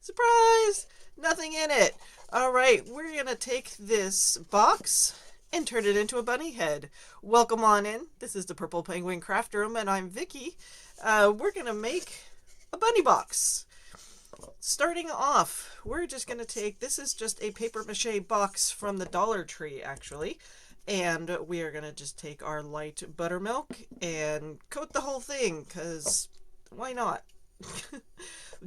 Surprise! Nothing in it. All right, we're going to take this box and turn it into a bunny head. Welcome on in. This is the Purple Penguin Craft Room, and I'm Vicky. We're going to make a bunny box. Starting off, we're just going to take, this is just a paper mache box from the Dollar Tree, actually. And we are going to just take our light buttermilk and coat the whole thing, because why not?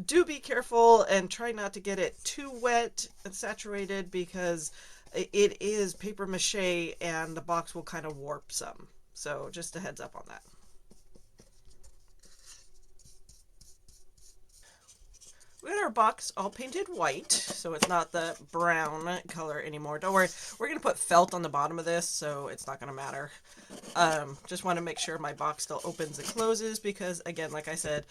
Do be careful and try not to get it too wet and saturated because it is paper mache and the box will kind of warp some. So just a heads up on that. We got our box all painted white, so it's not the brown color anymore. Don't worry, we're going to put felt on the bottom of this, so it's not going to matter. Just want to make sure my box still opens and closes because, again, like I said,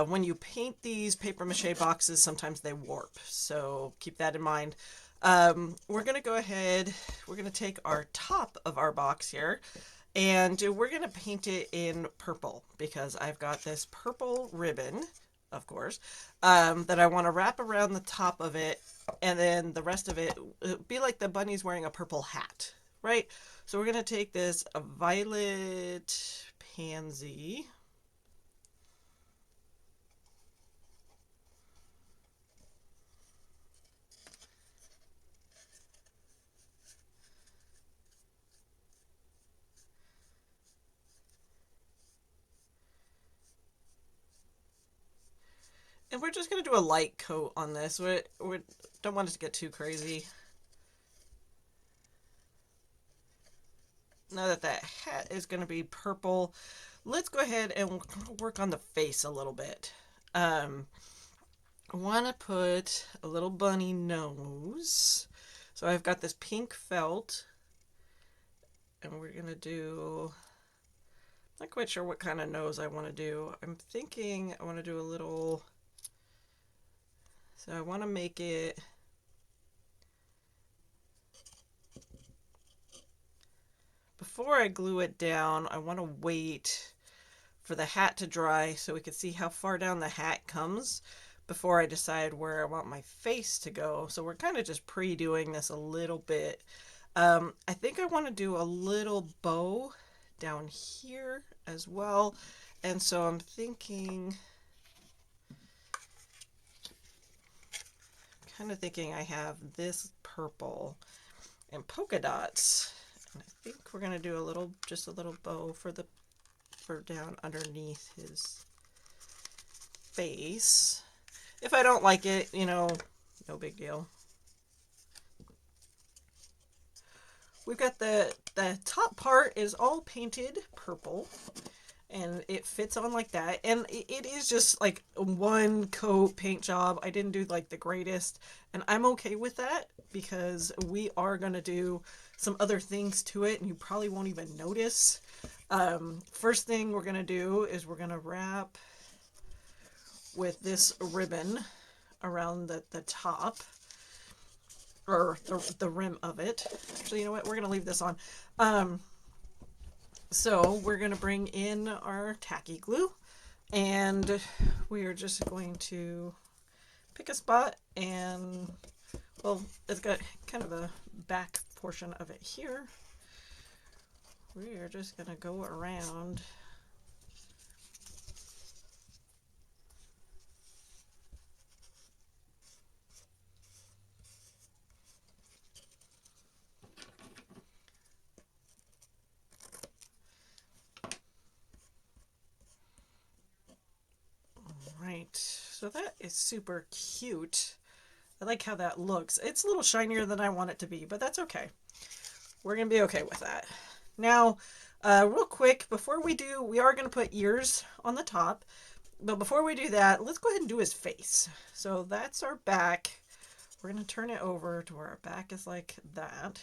when you paint these paper mache boxes, sometimes they warp, so keep that in mind. We're going to go ahead, we're going to take our top of our box here, and we're going to paint it in purple because I've got this purple ribbon, of course, that I want to wrap around the top of it, and then the rest of it be like the bunny's wearing a purple hat, right? So we're going to take this violet pansy. And we're just going to do a light coat on this. We don't want it to get too crazy. Now that that hat is going to be purple, let's go ahead and work on the face a little bit. I want to put a little bunny nose. So I've got this pink felt, and we're going to do, not quite sure what kind of nose I want to do. I'm thinking I want to do a little, so I want to make it, before I glue it down, I want to wait for the hat to dry so we can see how far down the hat comes before I decide where I want my face to go. So we're kind of just pre-doing this a little bit. I think I want to do a little bow down here as well. And so I'm thinking, kind of thinking I have this purple and polka dots. And I think we're going to do a little, just a little bow for down underneath his face. If I don't like it, you know, no big deal. We've got the top part is all painted purple, and it fits on like that, and it is just like one coat paint job. I didn't do like the greatest, and I'm okay with that because we are going to do some other things to it, and you probably won't even notice. First thing we're going to do is we're going to wrap with this ribbon around the top, or the rim of it. Actually, you know what? We're going to leave this on. So we're going to bring in our tacky glue, and we are just going to pick a spot, and, well, it's got kind of a back portion of it here. We are just going to go around. Right, so that is super cute. I like how that looks. It's a little shinier than I want it to be, but that's okay. We're going to be okay with that. Now, real quick, before we do, we are going to put ears on the top. But before we do that, let's go ahead and do his face. So that's our back. We're going to turn it over to where our back is like that.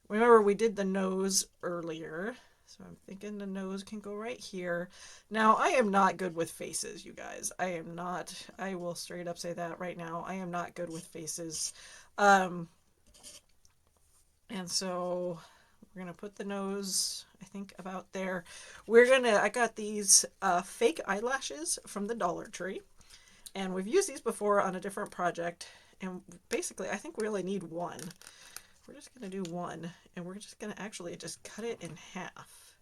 Remember, we did the nose earlier. So I'm thinking the nose can go right here. Now, I am not good with faces, you guys. I am not. I will straight up say that right now. I am not good with faces. And so we're going to put the nose, I think, about there. I got these fake eyelashes from the Dollar Tree. And we've used these before on a different project. And basically, I think we only need one. We're just going to do one. And we're just going to actually just cut it in half.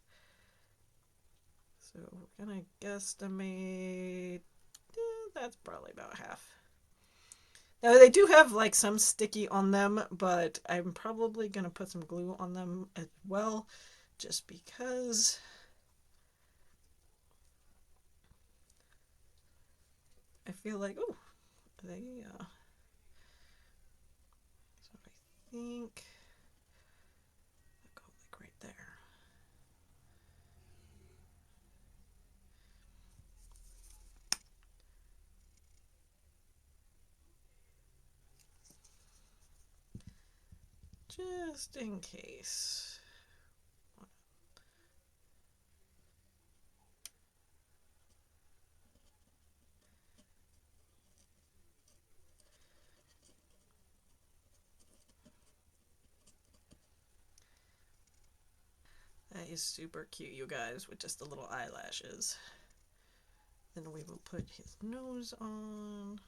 So we're going to guesstimate, that's probably about half. Now they do have like some sticky on them, but I'm probably going to put some glue on them as well, just because. I feel like, oh, they, so I think, I'll go like right there. Just in case. That is super cute, you guys, with just the little eyelashes. Then we will put his nose on.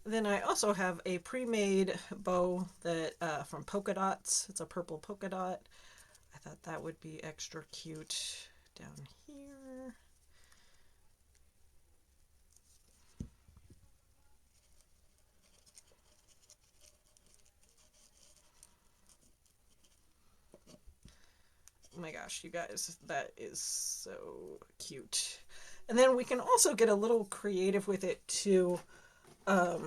Then I also have a pre-made bow that from Polka Dots. It's a purple polka dot. I thought that would be extra cute down here. Oh my gosh, you guys, that is so cute. And then we can also get a little creative with it too. How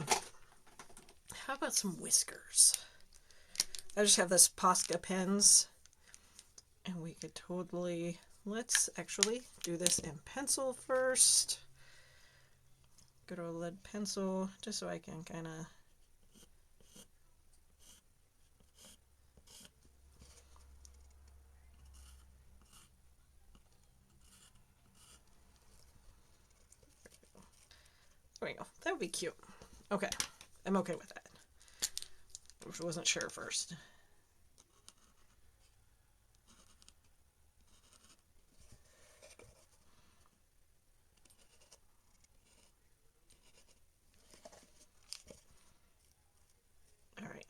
about some whiskers? I just have this Posca pens, and we could totally, let's actually do this in pencil first. Good old lead pencil, just so I can kind of there we go. That would be cute. Okay, I'm okay with that. I wasn't sure first. All right,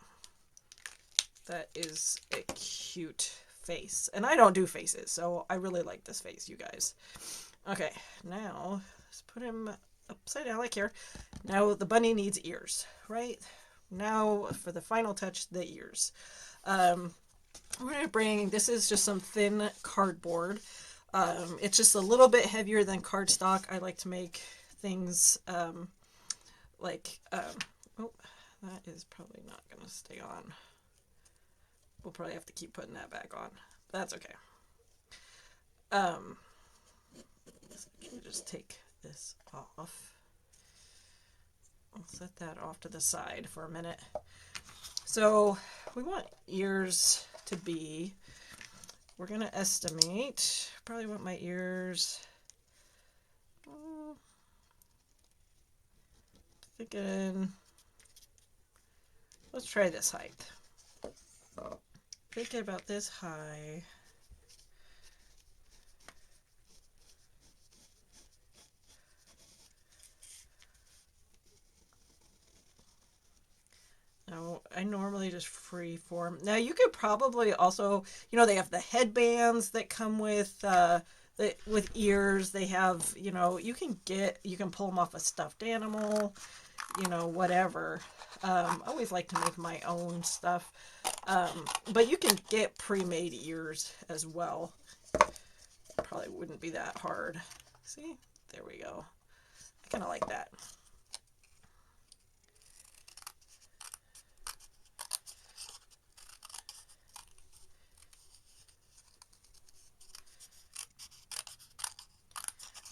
that is a cute face, and I don't do faces, so I really like this face, you guys. Okay, now let's put him upside down like here. Now the bunny needs ears, right? Now for the final touch, the ears. We're gonna bring, this is just some thin cardboard. It's just a little bit heavier than cardstock. I like to make things oh, that is probably not gonna stay on. We'll probably have to keep putting that back on. That's okay. Let me just take this off. I'll set that off to the side for a minute. So we want ears to be, we're going to estimate, probably want my ears, thinking, let's try this height. Thinking about this high. Now, I normally just free form. Now, you could probably also, you know, they have the headbands that come with ears. They have, you know, you can pull them off a stuffed animal, you know, whatever. I always like to make my own stuff. But you can get pre-made ears as well. Probably wouldn't be that hard. See? There we go. I kind of like that.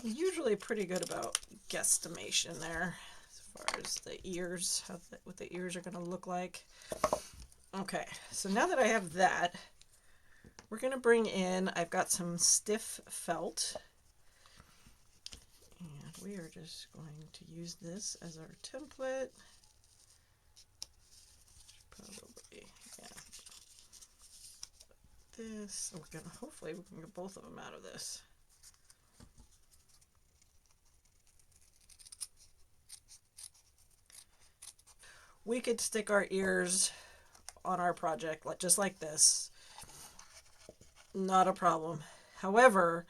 I'm usually pretty good about guesstimation there as far as the ears, what the ears are going to look like. Okay, so now that I have that, we're going to bring in, I've got some stiff felt, and we are just going to use this as our template. Probably, yeah. This, we're going to, hopefully we can get both of them out of this. we could stick our ears on our project just like this. Not a problem. However,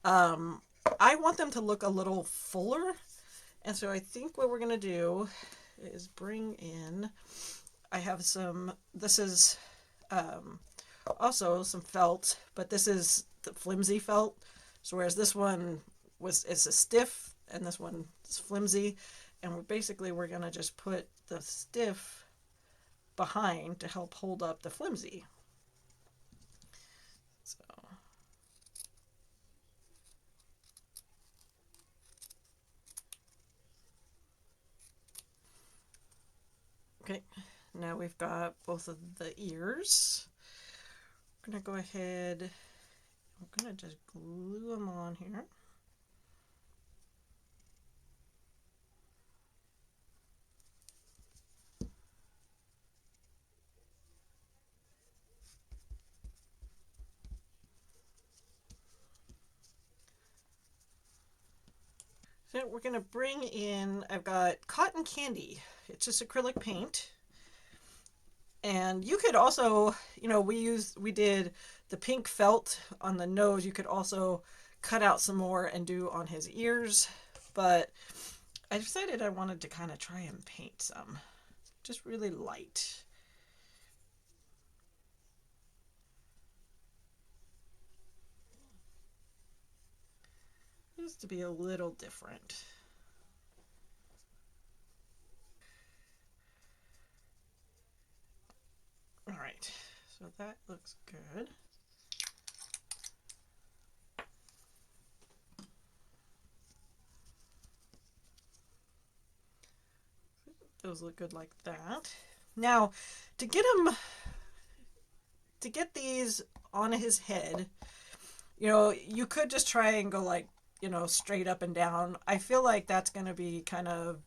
um, I want them to look a little fuller. And so I think what we're going to do is bring in, I have some, this is also some felt, but this is the flimsy felt. So whereas this one is a stiff and this one is flimsy. And we're going to just put the stiff behind to help hold up the flimsy. So okay, now we've got both of the ears. I'm gonna go ahead, I'm gonna just glue them on here. So we're gonna bring in, I've got cotton candy. It's just acrylic paint. And you could also, we did the pink felt on the nose. You could also cut out some more and do on his ears. But I decided I wanted to kind of try and paint some. Just really light. Just to be a little different. All right, so that looks good. Those look good like that. Now, to get these on his head, you could just try and go like, straight up and down. I feel like that's going to be kind of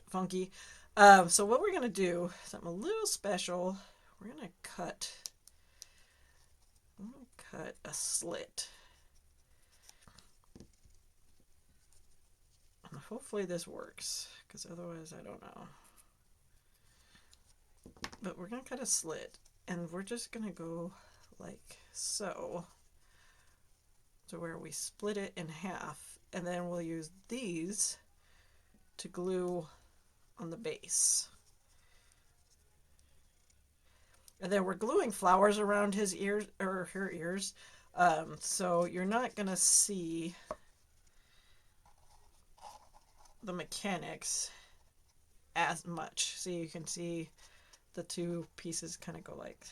funky. So what we're going to do, something a little special, we're going to cut a slit. And hopefully this works, because otherwise I don't know. But we're going to cut a slit, and we're just going to go like so, to where we split it in half, and then we'll use these to glue on the base. And then we're gluing flowers around his ears, or her ears, so you're not going to see the mechanics as much. So you can see the two pieces kind of go like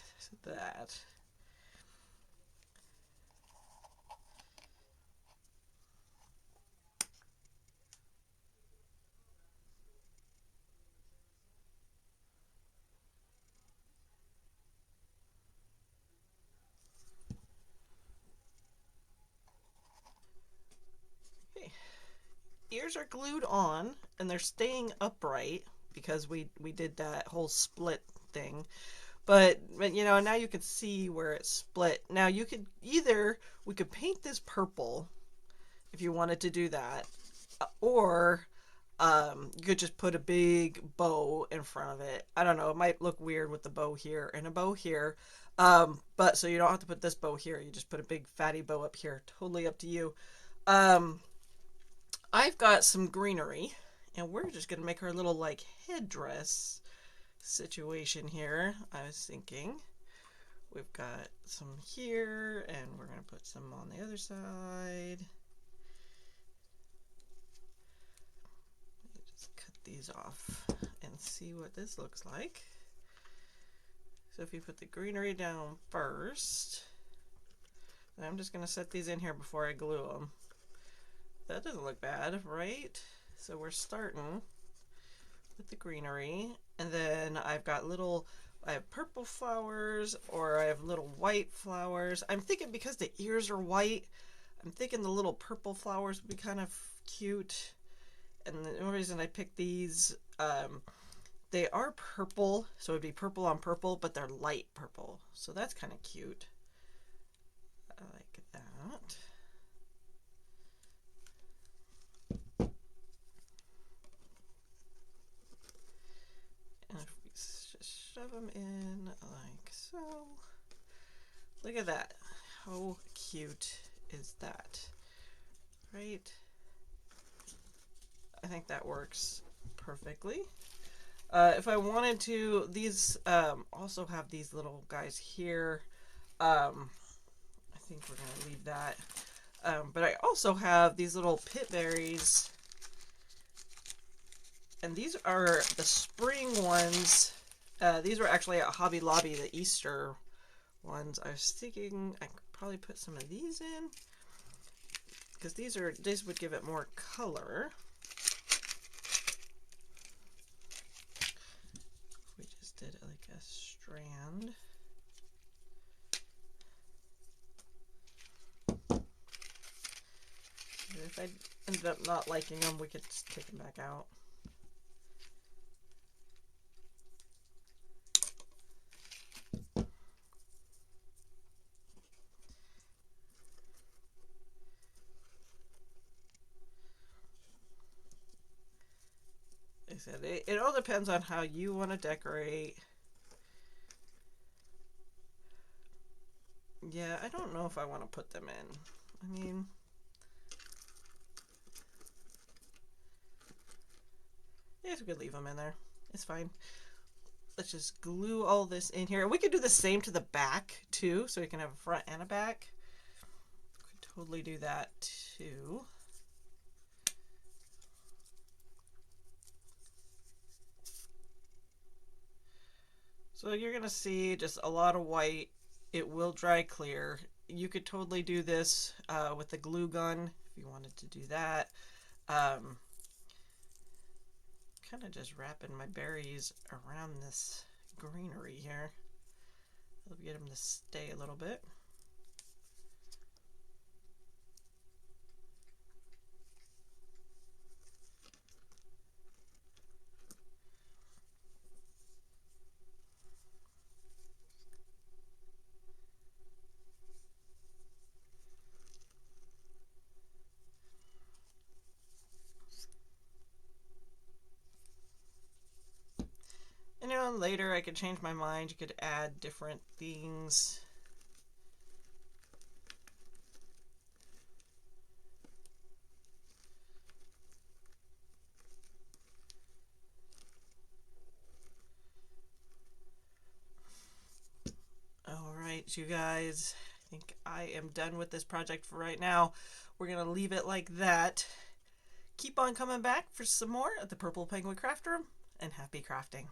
that. Okay. Ears are glued on and they're staying upright because we did that whole split thing. But now you can see where it's split. Now we could paint this purple if you wanted to do that, or you could just put a big bow in front of it. I don't know, it might look weird with the bow here and a bow here, but so you don't have to put this bow here, you just put a big fatty bow up here. Totally up to you. I've got some greenery, and we're just gonna make our little like headdress situation here. I was thinking we've got some here, and we're gonna put some on the other side. Just cut these off and see what this looks like. So if you put the greenery down first, I'm just gonna set these in here before I glue them. That doesn't look bad, right? So we're starting with the greenery, and then I have purple flowers, or I have little white flowers. I'm thinking because the ears are white, I'm thinking the little purple flowers would be kind of cute. And the only reason I picked these, they are purple, so it'd be purple on purple, but they're light purple, so that's kind of cute. I like that. And if we them in like so. Look at that. How cute is that? Right? I think that works perfectly. If I wanted to, these also have these little guys here. I think we're going to leave that. But I also have these little pit berries. And these are the spring ones. These were actually at Hobby Lobby, the Easter ones. I was thinking I could probably put some of these in, because these would give it more color. We just did like a strand. If I ended up not liking them, we could just take them back out. Like I said, it all depends on how you want to decorate. Yeah, I don't know if I want to put them in. I mean, I guess we could leave them in there. It's fine. Let's just glue all this in here. We could do the same to the back too, so we can have a front and a back. We could totally do that too. So you're gonna see just a lot of white. It will dry clear. You could totally do this with the glue gun if you wanted to do that. Kind of just wrapping my berries around this greenery here. I'll get them to stay a little bit. And you know, later I could change my mind. You could add different things. All right, you guys, I think I am done with this project for right now. We're gonna leave it like that. Keep on coming back for some more at the Purple Penguin Craft Room, and happy crafting.